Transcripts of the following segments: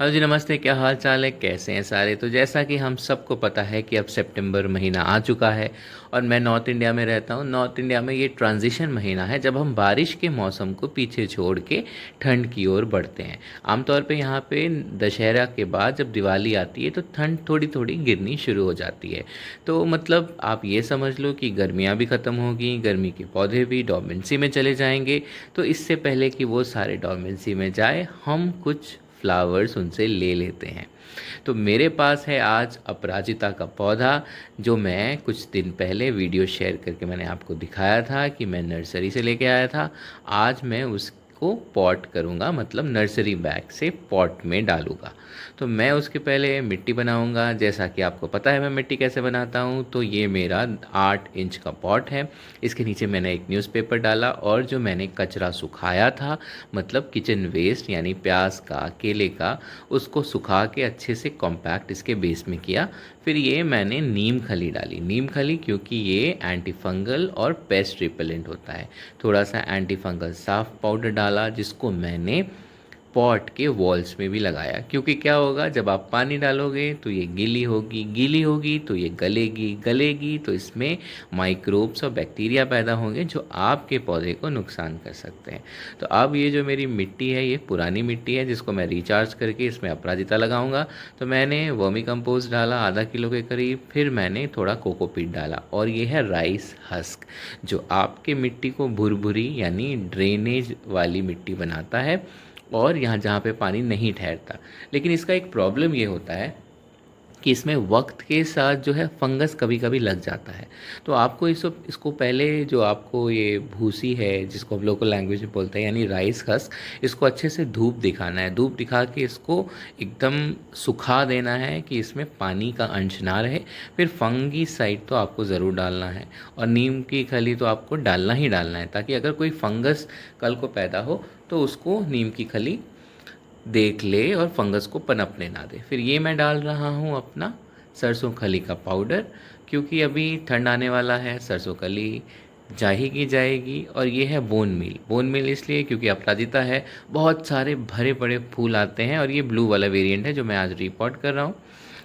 Hello जी, नमस्ते। क्या हाल चाल है, कैसे हैं सारे। तो जैसा कि हम सबको पता है कि अब सितंबर महीना आ चुका है और मैं नॉर्थ इंडिया में रहता हूँ। नॉर्थ इंडिया में ये ट्रांजिशन महीना है जब हम बारिश के मौसम को पीछे छोड़ के ठंड की ओर बढ़ते हैं। आमतौर पे यहाँ पे दशहरा के बाद जब दिवाली आती है तो ठंड थोड़ी थोड़ी गिरनी शुरू हो जाती है। तो मतलब आप ये समझ लो कि गर्मियाँ भी ख़त्म होगी, गर्मी के पौधे भी डॉर्मेंसी में चले जाएंगे। तो इससे पहले कि वो सारे डॉर्मेंसी में जाए, हम कुछ फ्लावर्स उनसे ले लेते हैं। तो मेरे पास है आज अपराजिता का पौधा, जो मैं कुछ दिन पहले वीडियो शेयर करके मैंने आपको दिखाया था कि मैं नर्सरी से लेके आया था। आज मैं उसको पॉट करूँगा, मतलब नर्सरी बैग से पॉट में डालूँगा। तो मैं उसके पहले मिट्टी बनाऊँगा। जैसा कि आपको पता है मैं मिट्टी कैसे बनाता हूँ। तो ये मेरा 8 इंच का पॉट है। इसके नीचे मैंने एक न्यूज़पेपर डाला और जो मैंने कचरा सुखाया था, मतलब किचन वेस्ट यानी प्याज का, केले का, उसको सुखा के अच्छे से कॉम्पैक्ट इसके बेस में किया। फिर ये मैंने नीम खली डाली। नीम खली क्योंकि ये एंटी फंगल और पेस्ट रिपेलेंट होता है। थोड़ा सा एंटी फंगल साफ पाउडर डाला जिसको मैंने पॉट के वॉल्स में भी लगाया, क्योंकि क्या होगा जब आप पानी डालोगे तो ये गीली होगी, गीली होगी तो ये गलेगी, गलेगी तो इसमें माइक्रोब्स और बैक्टीरिया पैदा होंगे जो आपके पौधे को नुकसान कर सकते हैं। तो अब ये जो मेरी मिट्टी है ये पुरानी मिट्टी है जिसको मैं रिचार्ज करके इसमें अपराजिता लगाऊंगा। तो मैंने वर्मी कंपोस्ट डाला आधा किलो के करीब, फिर मैंने थोड़ा कोकोपीट डाला और ये है राइस हस्क, जो आपके मिट्टी को भुरभुरी यानी ड्रेनेज वाली मिट्टी बनाता है और यहाँ जहाँ पे पानी नहीं ठहरता। लेकिन इसका एक प्रॉब्लम ये होता है कि इसमें वक्त के साथ जो है फंगस कभी कभी लग जाता है। तो आपको इसको पहले जो आपको ये भूसी है जिसको हम लोकल लैंग्वेज में बोलते हैं यानी राइस हस्क, इसको अच्छे से धूप दिखाना है। धूप दिखा के इसको एकदम सुखा देना है कि इसमें पानी का अंश ना रहे। फिर फंगी साइड तो आपको ज़रूर डालना है और नीम की खली तो आपको डालना ही डालना है, ताकि अगर कोई फंगस कल को पैदा हो तो उसको नीम की खली देख ले और फंगस को पनपने ना दे। फिर ये मैं डाल रहा हूँ अपना सरसों खली का पाउडर, क्योंकि अभी ठंड आने वाला है, सरसों खली जाएगी जाएगी। और ये है बोन मील। बोन मील इसलिए क्योंकि अपराजिता है, बहुत सारे भरे पड़े फूल आते हैं और ये ब्लू वाला वेरिएंट है जो मैं आज रिपोर्ट कर रहा हूँ।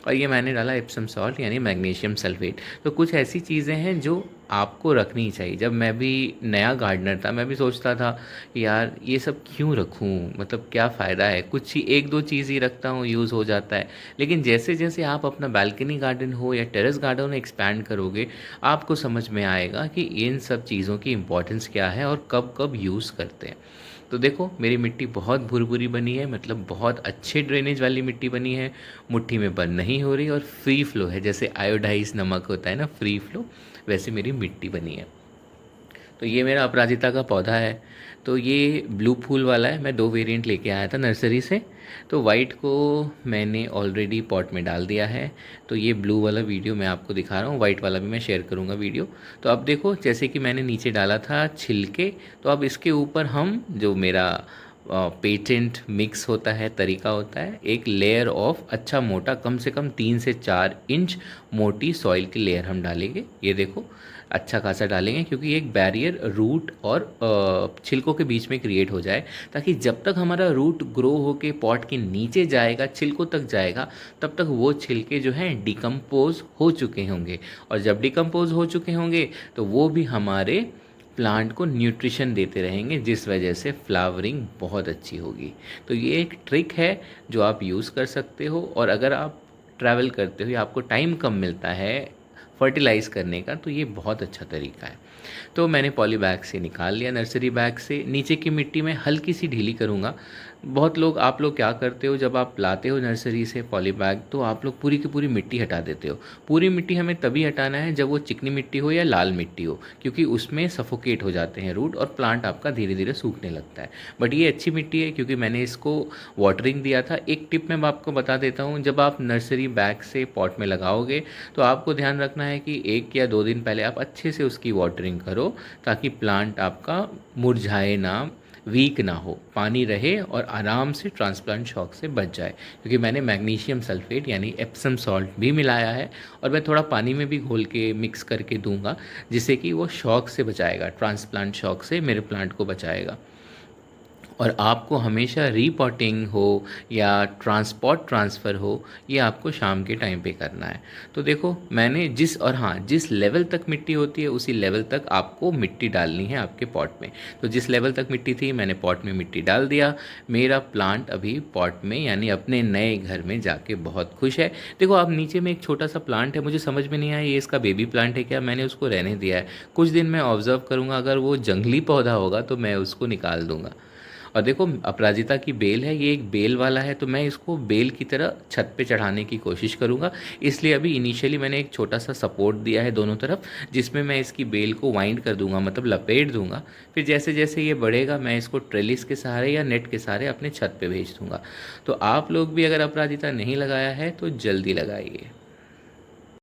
और ये मैंने डाला एप्सम सॉल्ट यानी मैग्नीशियम सल्फेट। तो कुछ ऐसी चीज़ें हैं जो आपको रखनी चाहिए। जब मैं भी नया गार्डनर था मैं भी सोचता था कि यार ये सब क्यों रखूं, मतलब क्या फ़ायदा है, कुछ ही एक दो चीज़ ही रखता हूँ, यूज़ हो जाता है। लेकिन जैसे जैसे आप अपना बालकनी गार्डन हो या टेरेस गार्डन एक्सपैंड करोगे, आपको समझ में आएगा कि इन सब चीज़ों की इम्पोर्टेंस क्या है और कब कब यूज़ करते हैं। तो देखो मेरी मिट्टी बहुत भुरभुरी बनी है, मतलब बहुत अच्छे ड्रेनेज वाली मिट्टी बनी है। मुट्ठी में बंद नहीं हो रही और फ्री फ्लो है, जैसे आयोडाइज नमक होता है ना, फ्री फ्लो, वैसे मेरी मिट्टी बनी है। तो ये मेरा अपराजिता का पौधा है। तो ये ब्लू फूल वाला है, मैं दो वेरिएंट लेके आया था नर्सरी से। तो वाइट को मैंने ऑलरेडी पॉट में डाल दिया है। तो ये ब्लू वाला वीडियो मैं आपको दिखा रहा हूँ, वाइट वाला भी मैं शेयर करूँगा वीडियो। तो अब देखो जैसे कि मैंने नीचे डाला था छिलके, तो अब इसके ऊपर हम जो मेरा पेटेंट मिक्स होता है, तरीका होता है, एक लेयर ऑफ अच्छा मोटा कम से कम 3 से 4 इंच मोटी सॉइल की लेयर हम डालेंगे। ये देखो अच्छा खासा डालेंगे क्योंकि एक बैरियर रूट और छिलकों के बीच में क्रिएट हो जाए, ताकि जब तक हमारा रूट ग्रो होके पॉट के नीचे जाएगा, छिलकों तक जाएगा, तब तक वो छिलके जो हैं डिकम्पोज हो चुके होंगे। और जब डिकम्पोज हो चुके होंगे तो वो भी हमारे प्लांट को न्यूट्रिशन देते रहेंगे, जिस वजह से फ्लावरिंग बहुत अच्छी होगी। तो ये एक ट्रिक है जो आप यूज़ कर सकते हो। और अगर आप ट्रैवल करते हो या आपको टाइम कम मिलता है फर्टिलाइज़ करने का, तो ये बहुत अच्छा तरीका है। तो मैंने पॉली बैग से निकाल लिया, नर्सरी बैग से। नीचे की मिट्टी में हल्की सी ढीली करूँगा। बहुत लोग, आप लोग क्या करते हो, जब आप लाते हो नर्सरी से पॉली बैग तो आप लोग पूरी की पूरी मिट्टी हटा देते हो। पूरी मिट्टी हमें तभी हटाना है जब वो चिकनी मिट्टी हो या लाल मिट्टी हो, क्योंकि उसमें सफोकेट हो जाते हैं रूट और प्लांट आपका धीरे धीरे सूखने लगता है। बट ये अच्छी मिट्टी है क्योंकि मैंने इसको वाटरिंग दिया था। एक टिप मैं आपको बता देता हूँ, जब आप नर्सरी बैग से पॉट में लगाओगे तो आपको ध्यान रखना है कि 1 या 2 दिन पहले आप अच्छे से उसकी वाटरिंग करो, ताकि प्लांट आपका मुरझाए ना, वीक ना हो, पानी रहे और आराम से ट्रांसप्लांट शॉक से बच जाए। क्योंकि मैंने मैग्नीशियम सल्फेट यानी एप्सम सॉल्ट भी मिलाया है और मैं थोड़ा पानी में भी घोल के मिक्स करके दूंगा, जिससे कि वो शॉक से बचाएगा, ट्रांसप्लांट शॉक से मेरे प्लांट को बचाएगा। और आपको हमेशा रीपॉटिंग हो या ट्रांसपोर्ट ट्रांसफ़र हो, ये आपको शाम के टाइम पे करना है। तो देखो मैंने जिस लेवल तक मिट्टी होती है उसी लेवल तक आपको मिट्टी डालनी है आपके पॉट में। तो जिस लेवल तक मिट्टी थी मैंने पॉट में मिट्टी डाल दिया। मेरा प्लांट अभी पॉट में यानी अपने नए घर में जाके बहुत खुश है। देखो आप नीचे में एक छोटा सा प्लांट है, मुझे समझ में नहीं आया ये इसका बेबी प्लांट है क्या, मैंने उसको रहने दिया है। कुछ दिन मैं ऑब्ज़र्व करूँगा, अगर वो जंगली पौधा होगा तो मैं उसको निकाल दूँगा। और देखो अपराजिता की बेल है, ये एक बेल वाला है, तो मैं इसको बेल की तरह छत पे चढ़ाने की कोशिश करूँगा। इसलिए अभी इनिशियली मैंने एक छोटा सा सपोर्ट दिया है दोनों तरफ, जिसमें मैं इसकी बेल को वाइंड कर दूंगा, मतलब लपेट दूंगा। फिर जैसे जैसे ये बढ़ेगा मैं इसको ट्रेलिस के सहारे या नेट के सहारे अपने छत पे भेज दूंगा। तो आप लोग भी अगर अपराजिता नहीं लगाया है तो जल्दी लगाइए।